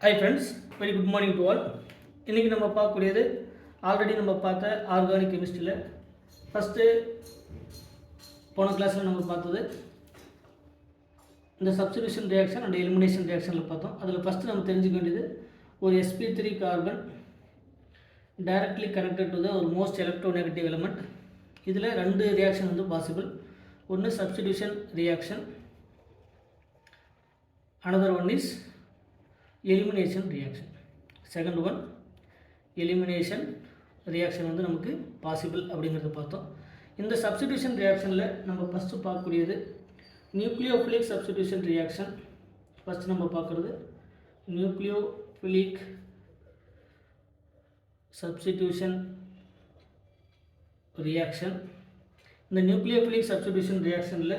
Hi friends, very good morning to all. இன்றைக்கி நம்ம பார்க்கக்கூடியது ஆல்ரெடி நம்ம பார்த்த ஆர்கானிக் கெமிஸ்ட்ரியில் ஃபஸ்ட்டு போன கிளாஸில் நம்ம பார்த்தது இந்த சப்ஸ்டிடியூஷன் ரியாக்ஷன் அண்ட் எலிமினேஷன் ரியாக்ஷனில் பார்த்தோம். அதில் ஃபஸ்ட்டு நம்ம தெரிஞ்சுக்க வேண்டியது ஒரு sp3 carbon directly connected to த ஒரு மோஸ்ட் எலக்ட்ரோநெகட்டிவ் எலிமெண்ட். இதில் ரெண்டு ரியாக்ஷன் வந்து பாசிபிள். ஒன்று substitution reaction, another one is elimination reaction. Second one elimination reaction வந்து நமக்கு பாசிபிள் அப்படிங்கிறத பார்த்தோம். இந்த சப்ஸ்டிடியூஷன் ரியாக்ஷனில் நம்ம ஃபஸ்ட்டு பார்க்கக்கூடியது நியூக்ளியோஃபிலிக் சப்ஸ்டிடியூஷன் ரியாக்ஷன். ஃபஸ்ட்டு நம்ம பார்க்குறது நியூக்ளியோஃபிலிக் சப்ஸ்டிடியூஷன் ரியாக்ஷன். இந்த நியூக்ளியோஃபிலிக் சப்ஸ்டிடியூஷன் ரியாக்ஷனில்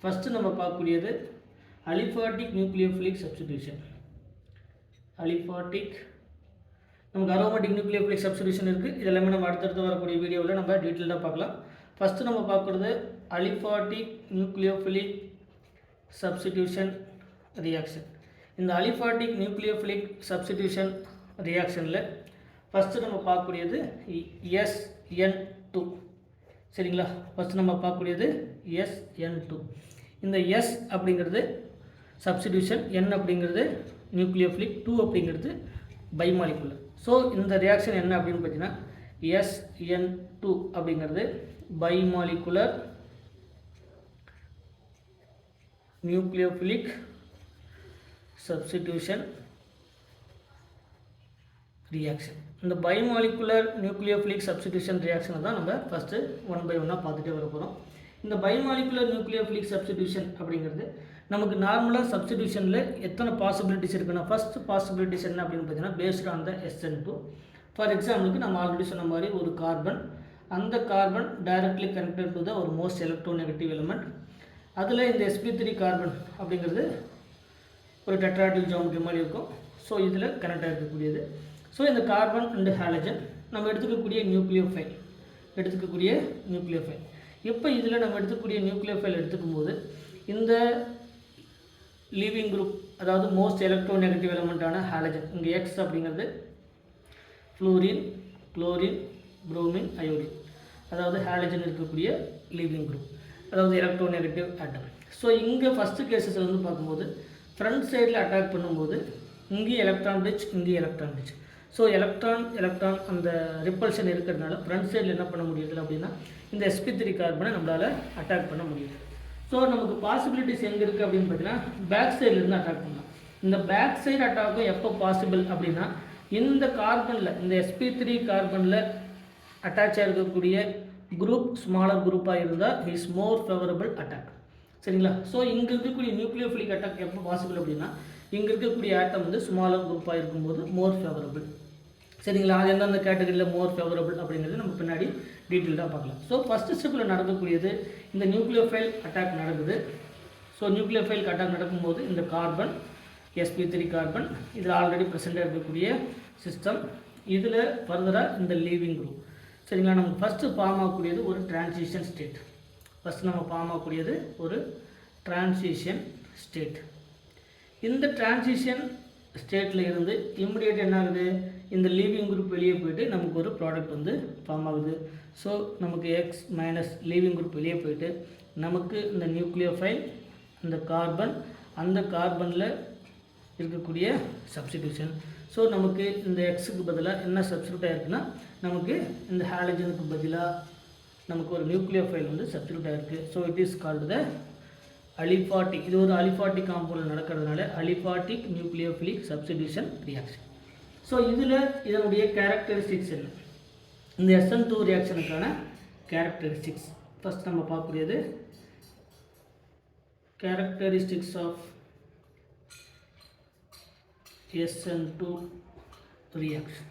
ஃபஸ்ட்டு நம்ம பார்க்கக்கூடியது அலிஃபாட்டிக் நியூக்ளியோஃபிலிக் சப்ஸ்டிடியூஷன். அலிஃபாட்டிக், நமக்கு அரோமேட்டிக் நியூக்ளியோஃபிலிக் சப்ஸ்டிடியூஷன் இருக்குது. இதெல்லாமே நம்ம அடுத்தடுத்து வரக்கூடிய வீடியோவில் நம்ம டீட்டெயிலாக பார்க்கலாம். ஃபஸ்ட்டு நம்ம பார்க்குறது அலிஃபாட்டிக் நியூக்ளியோஃபிலிக் சப்ஸ்டிடியூஷன் ரியாக்ஷன். இந்த அலிஃபாட்டிக் நியூக்ளியோஃபிலிக் சப்ஸ்டிடியூஷன் ரியாக்ஷனில் ஃபஸ்ட்டு நம்ம பார்க்கக்கூடியது SN2. சரிங்களா? ஃபஸ்ட்டு நம்ம பார்க்கக்கூடியது SN2. இந்த S அப்படிங்கிறது சப்ஸ்டிடியூஷன், N அப்படிங்கிறது நியூக்ளியோஃபிலிக், 2 அப்படிங்கிறது பைமாலிகுலர். ஸோ இந்த ரியாக்ஷன் என்ன அப்படின்னு பார்த்தீங்கன்னா SN2 அப்படிங்கிறது பைமாலிகுலர் நியூக்ளியோஃபிலிக் சப்ஸ்டிடியூஷன் ரியாக்ஷன். இந்த பைமாலிகுலர் நியூக்ளியோஃபிலிக் சப்ஸ்டிடியூஷன் ரியாக்ஷனை தான் நம்ம ஃபஸ்ட்டு ஒன் பை ஒன்னாக பார்த்துட்டே வர போகிறோம். இந்த பைமாலிகுலர் நியூக்ளியோஃபிலிக் சப்ஸ்டிடியூஷன் அப்படிங்கிறது நமக்கு நார்மலாக சப்ஸ்டிடியூஷனில் எத்தனை பாசிபிலிட்டிஸ் இருக்குன்னா, ஃபஸ்ட்டு பாசிபிலிட்டிஸ் என்ன அப்படின்னு பார்த்தீங்கன்னா based on the SN2. For எக்ஸாம்பிளுக்கு நம்ம ஆல்ரெடி சொன்ன மாதிரி ஒரு கார்பன், அந்த கார்பன் டைரக்ட்லி கனெக்டட் டு த ஒரு மோஸ்ட் எலக்ட்ரோநெகட்டிவ் எலிமெண்ட். அதில் இந்த sp3 கார்பன் அப்படிங்கிறது ஒரு டெட்ராடில் ஜாமெட்ரி மாதிரி இருக்கும். ஸோ இதில் கனெக்ட் ஆகிருக்கக்கூடியது. ஸோ இந்த கார்பன் அண்டு ஹாலஜன் நம்ம எடுத்துக்கக்கூடிய நியூக்ளியோஃபைல் இப்போ இதில் நம்ம எடுத்துக்கூடிய நியூக்ளியோஃபைல் எடுத்துக்கும் போது இந்த லீவிங் குரூப், அதாவது மோஸ்ட் எலக்ட்ரோநெகட்டிவ் எலிமெண்ட்டான ஹாலஜன், இங்கே X அப்படிங்கிறது ஃப்ளோரின், குளோரின், புரோமின், அயோடின், அதாவது ஹாலஜன் இருக்கக்கூடிய லீவிங் குரூப், அதாவது எலக்ட்ரோநெகட்டிவ் ஆட்டம். ஸோ இங்கே ஃபஸ்ட்டு கேஸஸில் வந்து பார்க்கும்போது ஃப்ரண்ட் சைடில் அட்டாக் பண்ணும்போது இங்கே எலக்ட்ரான் ரிச், இங்கே எலக்ட்ரான் ரிச். ஸோ எலக்ட்ரான் அந்த ரிப்பல்ஷன் இருக்கிறதுனால ஃப்ரண்ட் சைடில் என்ன பண்ண முடியுது அப்படின்னா இந்த sp3 கார்பனை நம்மளால் அட்டாக் பண்ண முடியுது. ஸோ நமக்கு பாசிபிலிட்டிஸ் எங்கே இருக்குது அப்படின்னு பார்த்தீங்கன்னா பேக் சைட்லேருந்து அட்டாக் பண்ணலாம். இந்த பேக் சைடு அட்டாக்கும் எப்போ பாசிபிள் அப்படின்னா இந்த கார்பனில், இந்த sp3 கார்பனில் அட்டாச் ஆகிருக்கக்கூடிய குரூப் ஸ்மாலர் குரூப்பாக இருந்தால் இஸ் மோர் ஃபேவரபிள் அட்டாக். சரிங்களா? ஸோ இங்கே இருக்கக்கூடிய நியூக்ளியோஃபிலிக் அட்டாக் எப்போ பாசிபிள் அப்படின்னா இங்கே இருக்கக்கூடிய ஆட்டம் வந்து ஸ்மாலர் குரூப்பாக இருக்கும்போது மோர் ஃபேவரபிள். சரிங்களா? அது எந்தெந்த கேட்டகரியில் மோர் ஃபேவரபிள் அப்படிங்கிறது நம்ம பின்னாடி டீட்டெயில்டாக பார்க்கலாம். ஸோ ஃபஸ்ட்டு ஸ்டெப்பில் நடக்கக்கூடியது இந்த நியூக்ளியோஃபைல் அட்டாக் நடக்குது. ஸோ நியூக்ளியோஃபைல் அட்டாக் நடக்கும்போது இந்த கார்பன் sp3 கார்பன் இதில் ஆல்ரெடி ப்ரெசென்டாக இருக்கக்கூடிய சிஸ்டம், இதில் ஃபர்தராக இந்த லீவிங் குரூப். சரிங்களா? நம்ம ஃபஸ்ட்டு ஃபார்ம் ஆகக்கூடியது ஒரு டிரான்சிஷன் ஸ்டேட். ஃபஸ்ட்டு நம்ம ஃபார்ம் ஆகக்கூடியது ஒரு டிரான்சிஷன் ஸ்டேட். இந்த டிரான்சிஷன் ஸ்டேட்டில் இருந்து இம்மிடியேட் என்ன ஆகுது, இந்த லீவிங் குரூப் வெளியே போயிட்டு நமக்கு ஒரு ப்ராடக்ட் வந்து ஃபார்ம் ஆகுது. ஸோ நமக்கு X மைனஸ் லீவிங் குரூப் வெளியே போயிட்டு நமக்கு இந்த நியூக்ளியோஃபைல், இந்த கார்பன், அந்த கார்பனில் இருக்கக்கூடிய சப்ஸ்டிடியூஷன். ஸோ நமக்கு இந்த Xக்கு பதிலாக என்ன சப்ஸ்டிடியூட் ஆகிருக்குன்னா நமக்கு இந்த ஹாலஜனுக்கு பதிலாக நமக்கு ஒரு நியூக்ளியோஃபைல் வந்து சப்ஸ்டிடியூட் ஆகிருக்கு. So it is called the aliphatic. இது ஒரு அலிஃபாட்டிக் காம்பவுண்டில் நடக்கிறதுனால aliphatic nucleophilic substitution reaction. So இதில் இதனுடைய கேரக்டரிஸ்டிக்ஸ் என்ன, இந்த SN2 ரியாக்ஷனுக்கான கேரக்டரிஸ்டிக்ஸ் ஃபஸ்ட் நம்ம பார்க்கக்கூடியது characteristics of SN2 reaction.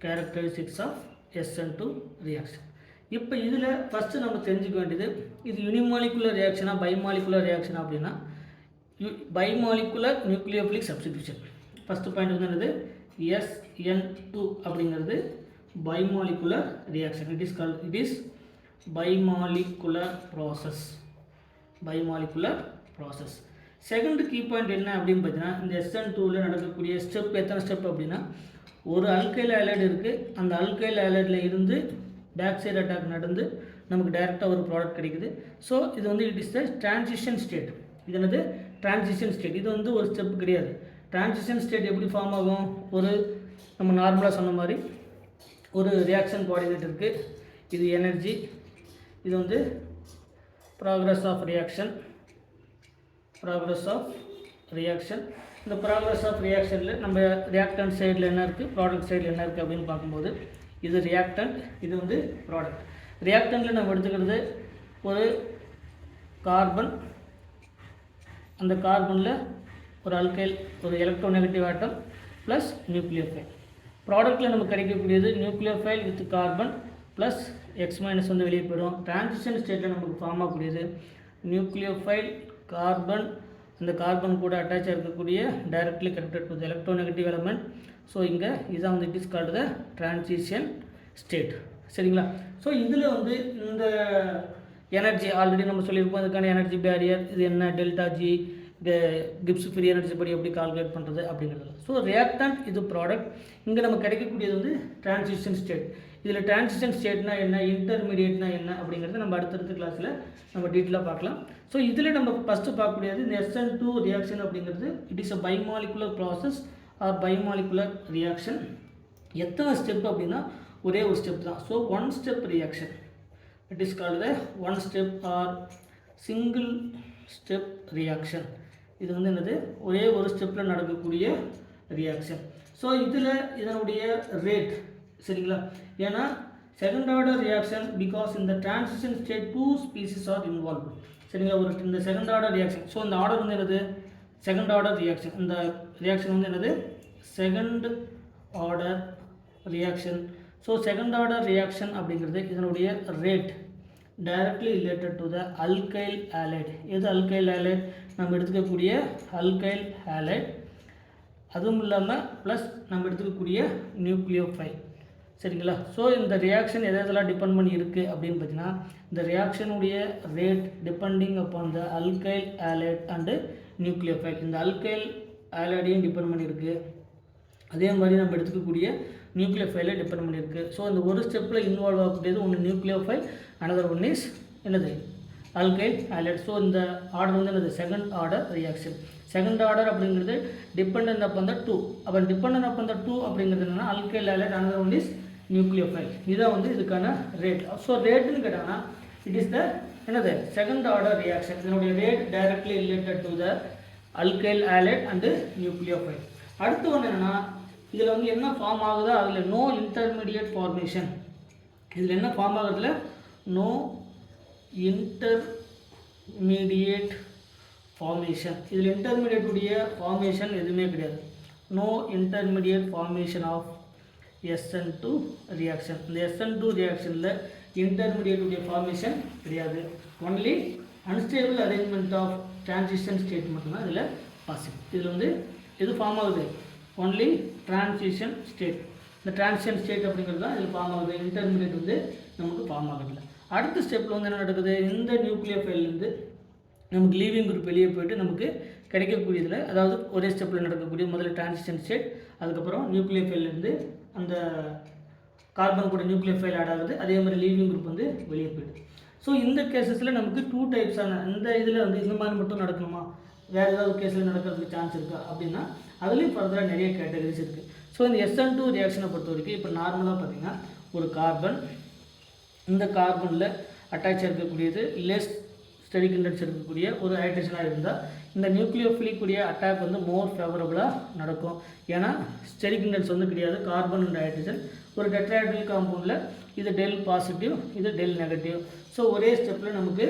Characteristics of SN2 reaction. இப்போ இதில் ஃபஸ்ட்டு நம்ம தெரிஞ்சுக்க வேண்டியது இது யூனிமாலிகுலர் ரியாக்ஷனா பைமாலிகுலர் ரியாக்ஷனா அப்படின்னா bimolecular nucleophilic substitution. First point வந்து என்னது, SN2 அப்படிங்கிறது bimolecular reaction. It is bimolecular process. Second key point என்ன அப்படின்னு பார்த்தீங்கன்னா, இந்த SN2ல் நடக்கக்கூடிய ஸ்டெப் எத்தனை ஸ்டெப் அப்படின்னா, ஒரு அல்கைல் ஹைலைட் இருக்குது. அந்த அல்கைல் ஹைலைட்டில் இருந்து பேக் சைடு அட்டாக் நடந்து நமக்கு டைரெக்டாக ஒரு ப்ராடக்ட் கிடைக்குது. ஸோ இது வந்து it is the transition state. இது என்னது டிரான்சிஷன் ஸ்டேட். இது வந்து ஒரு ஸ்டெப் கிடையாது. டிரான்சிஷன் ஸ்டேட் எப்படி ஃபார்ம் ஆகும்? ஒரு நம்ம நார்மலாக சொன்ன மாதிரி ஒரு ரியாக்ஷன் கோஆர்டினேட் இருக்குது. இது எனர்ஜி, இது வந்து ப்ராக்ரஸ் ஆஃப் ரியாக்ஷன். இந்த ப்ராக்ரஸ் ஆஃப் ரியாக்ஷனில் நம்ம ரியாக்டன்ட் சைடில் என்ன இருக்குது, ப்ராடக்ட் சைடில் என்ன இருக்குது அப்படின்னு பார்க்கும்போது இது ரியாக்டன்ட், இது வந்து ப்ராடக்ட். ரியாக்டன்ட்டில் நம்ம எடுத்துக்கிறது ஒரு கார்பன், அந்த கார்பனில் ஒரு அல்கைல், ஒரு எலக்ட்ரோநெகட்டிவ் ஆட்டம் ப்ளஸ் நியூக்ளியோஃபைல். ப்ராடக்ட்டில் நமக்கு கிடைக்கக்கூடியது nucleophile with carbon plus X minus வந்து வெளியே போயிடும். டிரான்சிஷன் ஸ்டேட்டில் நமக்கு ஃபார்ம் ஆகக்கூடியது நியூக்ளியோஃபைல், கார்பன், அந்த கார்பன் கூட அட்டாச் இருக்கக்கூடிய directly connected to the electronegative element. So இங்கே இதுதான் வந்து it is called the transition state. சரிங்களா? ஸோ இதில் வந்து இந்த எனர்ஜி ஆல்ரெடி நம்ம சொல்லியிருப்போம். அதுக்கான எனர்ஜி பேரியர் இது என்ன, டெல்டா ஜி, இந்த கிப்ஸ் ஃப்ரீ எனர்ஜி படி எப்படி கால்குலேட் பண்ணுறது அப்படிங்கிறது. ஸோ ரியாக்டன்ட் இது ப்ராடக்ட். இங்கே நம்ம கிடைக்கக்கூடியது வந்து டிரான்சிஷன் ஸ்டேட். இதில் டிரான்சிஷன் ஸ்டேட்னா என்ன, இன்டர்மீடியட்னா என்ன அப்படிங்கிறத நம்ம அடுத்தடுத்த கிளாஸில் நம்ம டீட்டெயிலாக பார்க்கலாம். ஸோ இதில் நம்ம ஃபஸ்ட்டு பார்க்கக்கூடியது இந்த SN2 ரியாக்ஷன் அப்படிங்கிறது it is a bimolecular process or bimolecular reaction. எத்தனை ஸ்டெப் அப்படின்னா ஒரே ஒரு ஸ்டெப் தான். So one step reaction, it is called the one step or single step reaction. இது வந்து என்னது, ஒரே ஒரு ஸ்டெப்பில் நடக்கக்கூடிய ரியாக்ஷன். ஸோ இதில் இதனுடைய ரேட், சரிங்களா, ஏன்னா செகண்ட் ஆர்டர் ரியாக்ஷன் பிகாஸ் இந்த transition state 2 species are involve. சரிங்களா, ஒரு இந்த செகண்ட் ஆர்டர் ரியாக்ஷன். ஸோ இந்த ஆர்டர் வந்து என்னது, செகண்ட் ஆர்டர் ரியாக்ஷன். இந்த ரியாக்ஷன் வந்து என்னது, second order reaction. So second order reaction அப்படிங்கிறது இதனுடைய rate directly related to the alkyl allied. எது அல்கைல் ஹாலைட், நம்ம எடுத்துக்கக்கூடிய அல்கைல் ஹாலைட், அதுவும் இல்லாமல் ப்ளஸ் நம்ம எடுத்துக்கக்கூடிய நியூக்ளியோஃபைல். சரிங்களா? ஸோ இந்த ரியாக்ஷன் எதெல்லாம் டிபெண்ட் பண்ணி இருக்குது அப்படின்னு பார்த்தீங்கன்னா, இந்த ரியாக்ஷனுடைய rate depending upon the alkyl halide and nucleophile. இந்த அல்கைல் ஹாலைடையும் டிபெண்ட் பண்ணியிருக்கு, அதே மாதிரி நம்ம எடுத்துக்கக்கூடிய நியூக்ளியோஃபைலை டிபெண்ட் பண்ணியிருக்கு. ஸோ இந்த ஒரு ஸ்டெப்பில் இன்வால்வ் ஆகக்கூடியது ஒன்று நியூக்ளியோஃபைல், அனதர் ஒன் இஸ் என்னது, அல்கைல் ஹாலைட். ஸோ இந்த ஆர்டர் வந்து என்னது, second order reaction. Second order அப்படிங்கிறது டிபெண்டன்ட் அப்பன் த 2. அப்போ டிபெண்டன்ட் அப்பன் த 2 அப்படிங்கிறது என்னென்னா alkyl allied, another one is nucleophile. இதான் வந்து இதுக்கான ரேட். ஸோ ரேட்டுன்னு கேட்டாங்கன்னா இட் இஸ் த என்னது, செகண்ட் ஆர்டர் ரியாக்ஷன். இதனுடைய rate directly related to the alkyl halide and nucleophile. அடுத்து ஒன்று என்னென்னா, இதில் வந்து என்ன ஃபார்ம் ஆகுதோ அதில் நோ இன்டர்மீடியட் ஃபார்மேஷன். இதில் என்ன ஃபார்ம் ஆகுறதுல நோ இன்டர்மீடியட் ஃபார்மேஷன். இதில் இன்டர்மீடியட்டுடைய ஃபார்மேஷன் எதுவுமே கிடையாது. No intermediate formation of SN2 reaction. இந்த SN2 ரியாக்ஷனில் இன்டர்மீடியட்டுடைய ஃபார்மேஷன் கிடையாது. Only unstable arrangement of transition state மட்டும்தான் இதில் பாசிபிள். இதில் வந்து எது ஃபார்ம் ஆகுது, ஒன்லி டிரான்சிஷன் ஸ்டேட். இந்த டிரான்சிஷன் ஸ்டேட் அப்படிங்கிறது தான் இதில் ஃபார்ம் ஆகுது. இன்டர்மீடியட் வந்து நமக்கு ஃபார்ம் ஆகுதில்ல. அடுத்த ஸ்டெப்பில் வந்து என்ன நடக்குது, இந்த நியூக்ளியோஃபைல்லேருந்து நமக்கு லீவிங் குரூப் வெளியே போய்ட்டு நமக்கு கிடைக்கக்கூடியதில், அதாவது ஒரே ஸ்டெப்பில் நடக்கக்கூடிய முதல்ல டிரான்சிஷன் ஸ்டேட், அதுக்கப்புறம் நியூக்ளியோஃபைல்லேருந்து அந்த கார்பன் கூட நியூக்ளியோஃபைல் ஆட் ஆகுது, அதே மாதிரி லீவிங் குரூப் வந்து வெளியே போய்டுது. ஸோ இந்த கேசஸில் நமக்கு 2 டைப்ஸான, இந்த இதில் வந்து இந்த மாதிரி மட்டும் நடக்கணுமா, வேறு ஏதாவது கேஸில் நடக்கிறதுக்கு சான்ஸ் இருக்கா அப்படின்னா அதுலேயும் ஃபர்தராக நிறைய கேட்டகரிஸ் இருக்குது. ஸோ இந்த SN2 ரியாக்ஷனை பொறுத்த வரைக்கும் இப்போ நார்மலாக பார்த்திங்கன்னா ஒரு கார்பன், இந்த கார்பனில் அட்டாச் இருக்கக்கூடியது லெஸ் ஸ்டெரிக் இண்டெக்ஸ் இருக்கக்கூடிய ஒரு ஹைட்ரஜனாக இருந்தால் இந்த நியூக்ளியோஃபிலிக் கூடிய அட்டாக் வந்து மோர் ஃபேவரபுளாக நடக்கும். ஏன்னா ஸ்டெரிக் இண்டெக்ஸ் வந்து கிடையாது, கார்பன் அண்ட் ஹைட்ரஜன். ஒரு டெட்ராஹைட்ரல் காம்பவுண்டில் இது டெல் பாசிட்டிவ், இது டெல் நெகட்டிவ். ஸோ ஒரே ஸ்டெப்பில் நமக்கு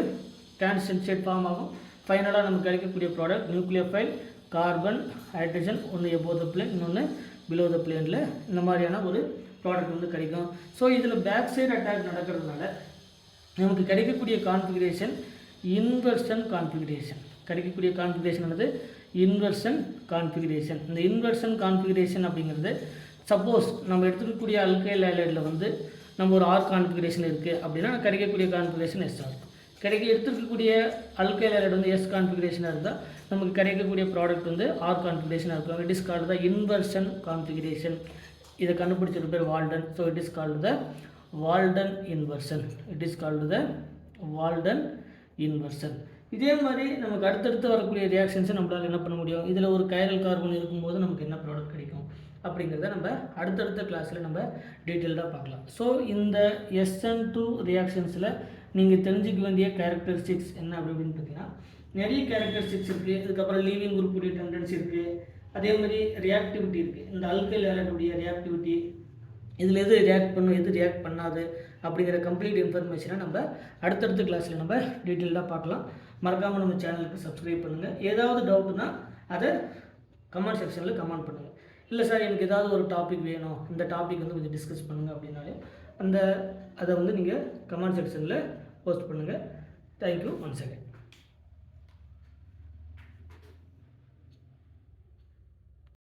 டிரான்சிஷன் ஸ்டேட் ஃபார்ம் ஆகும். ஃபைனலாக நமக்கு கிடைக்கக்கூடிய ப்ராடக்ட் நியூக்ளியோஃபைல், கார்பன், ஹைட்ரஜன், ஒன்று எபோவ் த பிளேன், இன்னொன்று பிலோ த பிளேனில், இந்த மாதிரியான ஒரு ப்ராடக்ட் வந்து கிடைக்கும். ஸோ இதில் பேக் சைடு அட்டாக் நடக்கிறதுனால நமக்கு கிடைக்கக்கூடிய கான்ஃபிகரேஷன் இன்வெர்ஷன் கான்ஃபிகரேஷன். கிடைக்கக்கூடிய கான்ஃபிகரேஷன் வந்து இன்வெர்ஷன் கான்ஃபிகரேஷன். இந்த இன்வெர்ஷன் கான்ஃபிகரேஷன் அப்படிங்கிறது சப்போஸ் நம்ம எடுத்துக்கக்கூடிய அல்கைல் ஹைலைடில் வந்து நம்ம ஒரு ஆர் கான்ஃபிகரேஷன் இருக்குது அப்படின்னா கிடைக்கக்கூடிய கான்ஃபிகரேஷன் எஸ் ஆர். எடுத்துக்கக்கூடிய அல்கைல் ஹைலைடு வந்து எஸ் கான்ஃபிகரேஷனாக இருந்தால் நமக்கு கிடைக்கக்கூடிய ப்ராடக்ட் வந்து ஆர் கான்ஃபிகரேஷனாக இருக்கும். It is called the inversion configuration. இதை கண்டுபிடிச்சது பேர் Walden. So it is called the Walden inversion. It is called the Walden inversion. இதே மாதிரி நமக்கு அடுத்தடுத்து வரக்கூடிய ரியாக்ஷன்ஸை நம்மளால் என்ன பண்ண முடியும், இதில் ஒரு கைரல் கார்பன் இருக்கும்போது நமக்கு என்ன ப்ராடக்ட் கிடைக்கும் அப்படிங்கிறத நம்ம அடுத்தடுத்த கிளாஸில் நம்ம டீட்டெயில்டாக பார்க்கலாம். ஸோ இந்த SN2 ரியாக்ஷன்ஸில் நீங்கள் தெரிஞ்சிக்க வேண்டிய கேரக்டரிஸ்டிக்ஸ் என்ன அப்படின்னு பார்த்தீங்கன்னா, நிறைய கேரக்டரிஸ்டிக்ஸ் இருக்குது. இதுக்கப்புறம் லீவிங் குரூப்புடைய டெண்டன்சி இருக்குது. அதே மாதிரி ரியாக்டிவிட்டி இருக்குது. இந்த அல்கைல் ஹைலைடுடைய ரியாக்டிவிட்டி, இதில் எது ரியாக்ட் பண்ணும் எது ரியாக்ட் பண்ணாது அப்படிங்கிற கம்ப்ளீட் இன்ஃபர்மேஷனை நம்ம அடுத்தடுத்த கிளாஸில் நம்ம டீட்டெயில்டாக பார்க்கலாம். மறக்காமல் நம்ம சேனலுக்கு சப்ஸ்கிரைப் பண்ணுங்கள். ஏதாவது டவுட்னா அதை கமெண்ட் செக்ஷனில் கமெண்ட் பண்ணுங்கள். இல்லை சார் எனக்கு ஏதாவது ஒரு டாபிக் வேணும், இந்த டாபிக் வந்து கொஞ்சம் டிஸ்கஸ் பண்ணுங்கள் அப்படின்னாலே அதை வந்து நீங்கள் கமெண்ட் செக்ஷனில் போஸ்ட் பண்ணுங்கள். Thank you once again.